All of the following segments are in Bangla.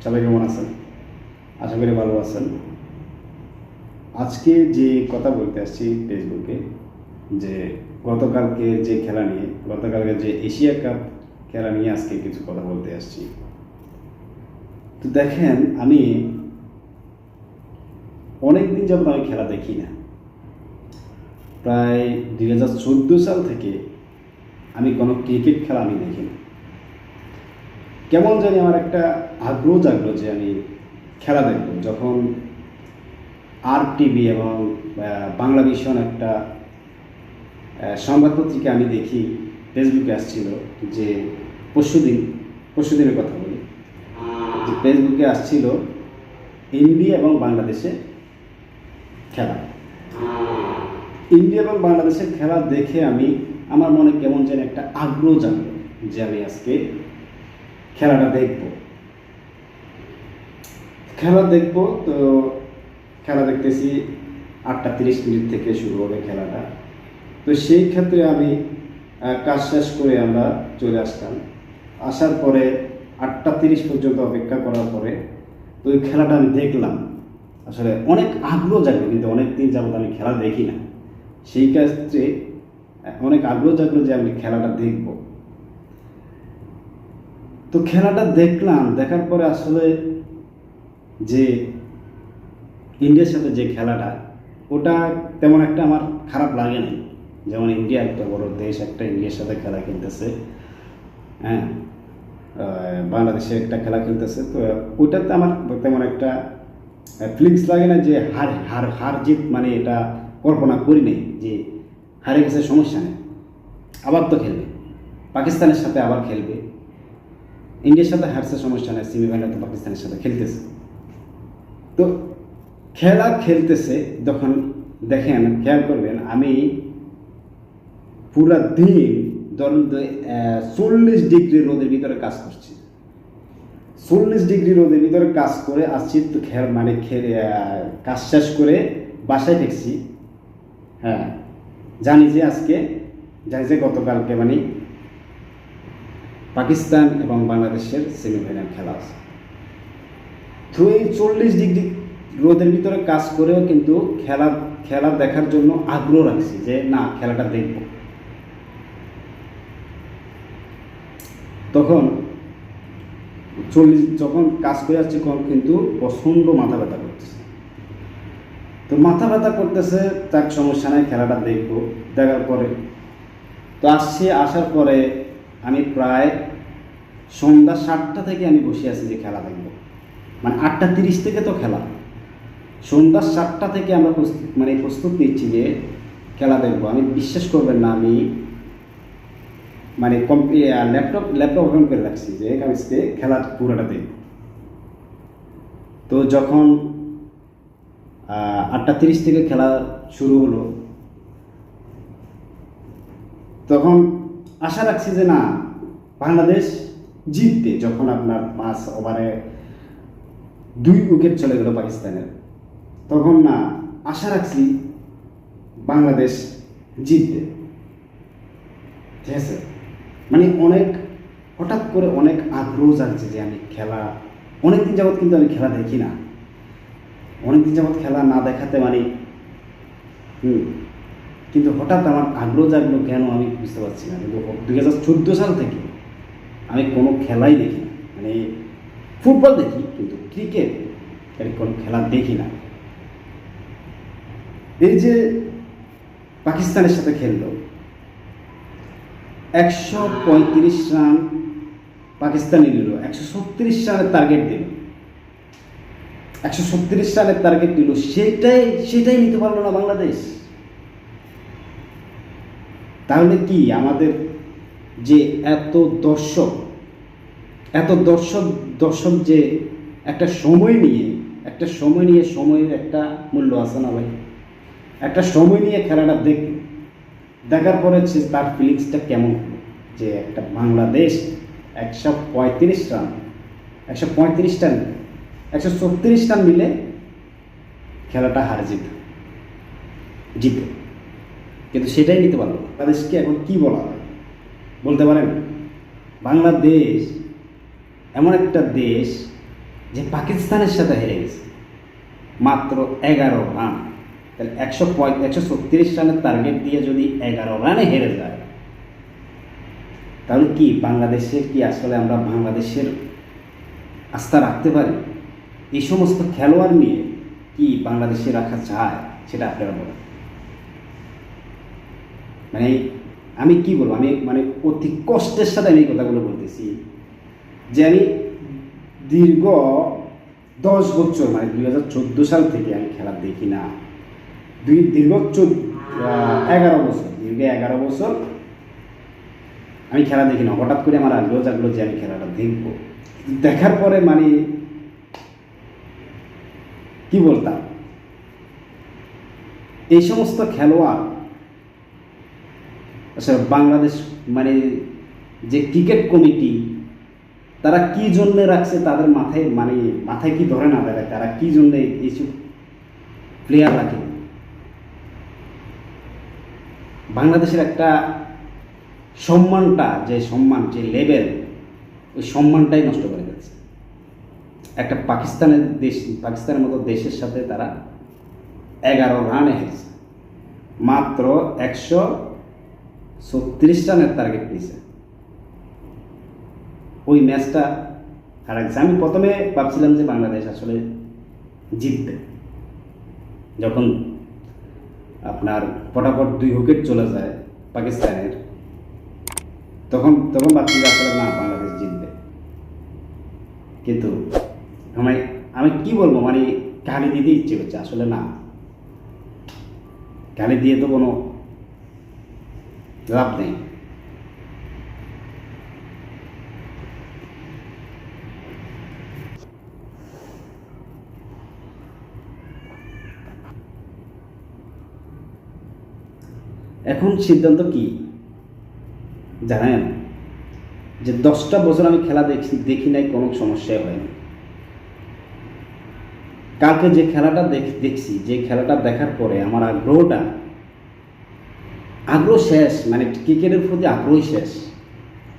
সবাই কেমন আছেন? আশা করি ভালো আছেন। আজকে যে কথা বলতে আসছি ফেসবুকে, যে গতকালকে যে এশিয়া কাপ খেলা নিয়ে আজকে কিছু কথা বলতে আসছি। তো দেখেন, আমি অনেকদিন যাবত আমি খেলা দেখি না। প্রায় 2014 সাল থেকে আমি কোনো ক্রিকেট খেলা আমি দেখি না। কেমন জানি আমার একটা আগ্রহ জাগলো যে আমি খেলা দেখব, যখন আর টিভি এবং বাংলা ভিশন একটা সংবাদ পত্রিকা আমি দেখি, ফেসবুকে আসছিল যে পরশুদিনের কথা বলি, যে ফেসবুকে আসছিল ইন্ডিয়া এবং বাংলাদেশের খেলা। ইন্ডিয়া এবং বাংলাদেশের খেলা দেখে আমার মনে কেমন যেন একটা আগ্রহ জাগলো যে আমি আজকে খেলাটা দেখব। তো খেলা দেখতেছি 8:30 থেকে শুরু হবে খেলাটা। তো সেই ক্ষেত্রে আমি কাজ শেষ করে আমরা চলে আসতাম। আসার পরে 8:30 পর্যন্ত অপেক্ষা করার পরে তো ওই খেলাটা আমি দেখলাম। আসলে অনেক আগ্রহ জাগলো, কিন্তু অনেক দিন যাবত আমি খেলা দেখি না। সেই ক্ষেত্রে অনেক আগ্রহ জাগলো যে আমি খেলাটা দেখব। তো খেলাটা দেখলাম, দেখার পরে আসলে যে ইন্ডিয়ার সাথে যে খেলাটা, ওটা তেমন একটা আমার খারাপ লাগে না। যেমন ইন্ডিয়া একটা বড় দেশ, একটা ইন্ডিয়ার সাথে খেলা খেলতেছে, হ্যাঁ, বাংলাদেশে একটা খেলা খেলতেছে, তো ওটাতে আমার তেমন একটা ফিলিংস লাগে না যে হার হার হার জিত, মানে এটা কল্পনা করি নেই যে হারে গেছে সমস্যা নেই, আবার তো খেলবে, পাকিস্তানের সাথে আবার খেলবে, ইন্ডিয়ার সাথে হারছে সমস্যা নেই, সেমিফাইনাল তো পাকিস্তানের সাথে খেলতেছে। তো খেলা খেলতেছে যখন দেখেন, খেয়াল করবেন, আমি পুরা দিন ধরুন 40 ডিগ্রি রোদের ভিতরে কাজ করছি। 40 ডিগ্রি রোদের ভিতরে কাজ করে আসছি, তো কাজ শেষ করে বাসায় ফিরছি। হ্যাঁ, জানি যে গতকালকে পাকিস্তান এবং বাংলাদেশের সেমিফাইনাল খেলা আছে। তো এই 40 ডিগ্রি রোদের ভিতরে কাজ করেও কিন্তু খেলা দেখার জন্য আগ্রহ রাখছি যে না, খেলাটা দেখব। যখন কাজ করে আসছি, কিন্তু প্রচণ্ড মাথা ব্যথা করতেছে। তো মাথা ব্যথা করতেছে, তার সমস্যা নাই, খেলাটা দেখব। দেখার পরে তো আসার পরে আমি প্রায় সন্ধ্যা 7টা থেকে আমি বসে আছি যে খেলা দেখব। 8:30 থেকে তো খেলা, সন্ধ্যা 7টা থেকে আমরা প্রস্তুত নিচ্ছি যে খেলা দেখব। আমি বিশ্বাস করবেন না, আমি ল্যাপটপ ওপেন করে রাখছি যে আমি খেলা পুরোটা দেখব। তো যখন 8:30 থেকে খেলা শুরু হলো, তখন আশা রাখছি যে না, বাংলাদেশ জিতবে। যখন আপনার 5 ওভারে 2 উইকেট চলে গেল পাকিস্তানের, তখন না আশা রাখছি বাংলাদেশ জিতবে। ঠিক আছে, হঠাৎ করে অনেক আগ্রহ জাগছে যে আমি খেলা, অনেকদিন যাবৎ কিন্তু আমি খেলা দেখি না। অনেকদিন যাবৎ খেলা না দেখাতে কিন্তু হঠাৎ আমার আগ্রহ জাগলো কেন আমি বুঝতে পারছি না। কিন্তু 2014 সাল থেকে আমি কোনো খেলাই দেখি না। ফুটবল দেখি, কিন্তু ক্রিকেট কোনো খেলা দেখি না। এই যে পাকিস্তানের সাথে খেললো, 135 রান পাকিস্তানি নিল, 136 রানের টার্গেট দিল, 136 রানের টার্গেট দিল, সেটাই নিতে পারলো না বাংলাদেশ। তাহলে কি আমাদের যে এত দর্শক যে একটা সময় নিয়ে সময়ের একটা মূল্য আছে না ভাই? একটা সময় নিয়ে খেলাটা দেখার পরে তার ফিলিংসটা কেমন হলো যে একটা বাংলাদেশ 135 রান 136 রান মিলে খেলাটা জিতে, কিন্তু সেটাই নিতে পারলো। বাংলাদেশকে এখন কি বলা হয় বলতে পারেন? বাংলাদেশ এমন একটা দেশ যে পাকিস্তানের সাথে হেরে গেছে মাত্র 11 রান। তাহলে 136 রানের টার্গেট দিয়ে যদি 11 রানে হেরে যায়, তাহলে কি বাংলাদেশের কি আসলে আমরা বাংলাদেশের আস্থা রাখতে পারি? এই সমস্ত খেলোয়াড় নিয়ে কি বাংলাদেশে রাখা যায় সেটা আপনারা বলেন। মানে আমি কি বলবো, আমি মানে অতি কষ্টের সাথে আমি এই কথাগুলো বলতেছি যে আমি দীর্ঘ 10 বছর মানে 2014 সাল থেকে আমি খেলা দেখি না। দীর্ঘ 11 বছর আমি খেলা দেখি না। হঠাৎ করে আমার আগ্রহ জাগলো যে আমি খেলাটা দেখব। দেখার পরে মানে কি বলতাম, এই সমস্ত খেলোয়াড় আসলে বাংলাদেশ মানে যে ক্রিকেট কমিটি তারা কি জন্য রাখছে, তাদের মাথায় কি ধরে না দেয়, তারা কি জন্য এইসব প্লেয়ার রাখে। বাংলাদেশের একটা সম্মানটা, যে লেভেল, ওই সম্মানটাই নষ্ট করে যাচ্ছে। একটা পাকিস্তানের মতো দেশের সাথে তারা 11 রানে হেরেছে, মাত্র 136 রানের টার্গেট দিয়েছে। ওই ম্যাচটা হারাইছে। আমি প্রথমে ভাবছিলাম যে বাংলাদেশ আসলে জিতবে, যখন আপনার ফটাফট 2 উইকেট চলে যায় পাকিস্তানের, তখন ভাবছি যে আসলে না, বাংলাদেশ জিতবে। কিন্তু আমি কি বলবো, মানে গালি দিতে ইচ্ছে করছে। আসলে না, গালি দিয়ে তো কোনো লাভ নেই। এখন সিদ্ধান্ত কি জানেন, যে 10টা বছর আমি খেলা দেখি নাই, কোনো সমস্যাই হয়নি। কালকে যে খেলাটা দেখছি, যে খেলাটা দেখার পরে আমার আগ্রহ শেষ, মানে ক্রিকেটের প্রতি আগ্রহই শেষ।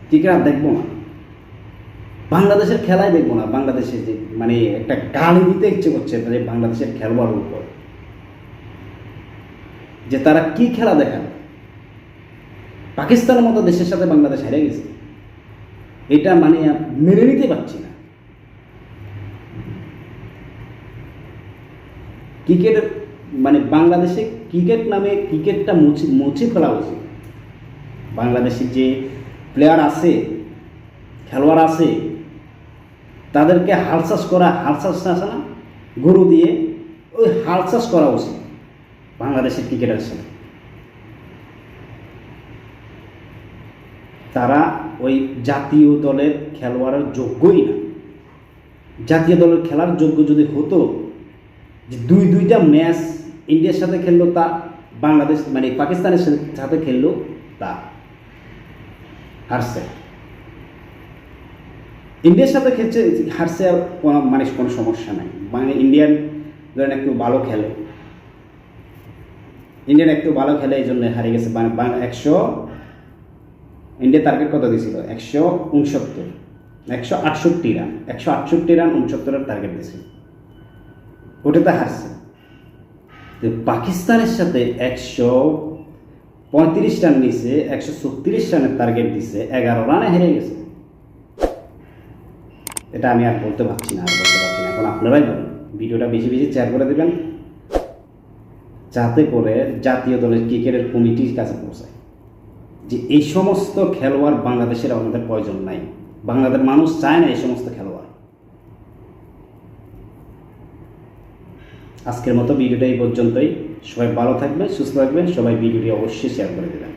ক্রিকেট আর দেখবো না, বাংলাদেশের খেলাই দেখবো না। বাংলাদেশের যে মানে একটা গালি দিতে ইচ্ছে করছে যে বাংলাদেশের খেলোয়াড়ের উপর, যে তারা কি খেলা দেখায়। পাকিস্তানের মতো দেশের সাথে বাংলাদেশ হেরে গেছে, এটা মানে মেনে নিতে পারছি না। ক্রিকেটের মানে বাংলাদেশে ক্রিকেট নামে ক্রিকেটটা মুছে ফেলা উচিত। বাংলাদেশের যে প্লেয়ার আছে, খেলোয়াড় আছে, তাদেরকে হালচাষ আছে না, গরু দিয়ে, ওই হালচাষ করা উচিত বাংলাদেশের ক্রিকেটার সাথে। তারা ওই জাতীয় দলের খেলোয়াড়ের যোগ্যই না। জাতীয় দলের খেলার যোগ্য যদি হতো, যে দুইটা ম্যাচ ইন্ডিয়ার সাথে খেললো, তা বাংলাদেশ মানে পাকিস্তানের সাথে খেললো, তা হারছে। ইন্ডিয়ার সাথে খেলছে, হারছে, মানে কোনো সমস্যা নাই। মানে ইন্ডিয়ান ধরেন একটু ভালো খেলে, এই জন্য হারিয়ে গেছে। মানে 100 ইন্ডিয়া টার্গেট কত দিয়েছিল? 168 রান। 168 রান 69 টার্গেট দিয়েছিল, ওটাতে হারছে। তো পাকিস্তানের সাথে 135 রান নিয়েছে, 136 রানের টার্গেট দিছে, 11 রানে হেরে গেছে। এটা আমি আর বলতে পারছি না। এখন আপনারাই বলুন, ভিডিওটা বেশি শেয়ার করে দেবেন, যাতে করে জাতীয় দলের ক্রিকেটের কমিটির কাছে পৌঁছায় যে এই সমস্ত খেলোয়াড় বাংলাদেশের আমাদের প্রয়োজন নাই। বাংলাদেশের মানুষ চায় না এই সমস্ত খেলোয়াড়। আজকের মতো ভিডিওটা এই পর্যন্তই। সবাই ভালো থাকবেন, সুস্থ থাকবেন। সবাই ভিডিওটি অবশ্যই শেয়ার করে দেবেন।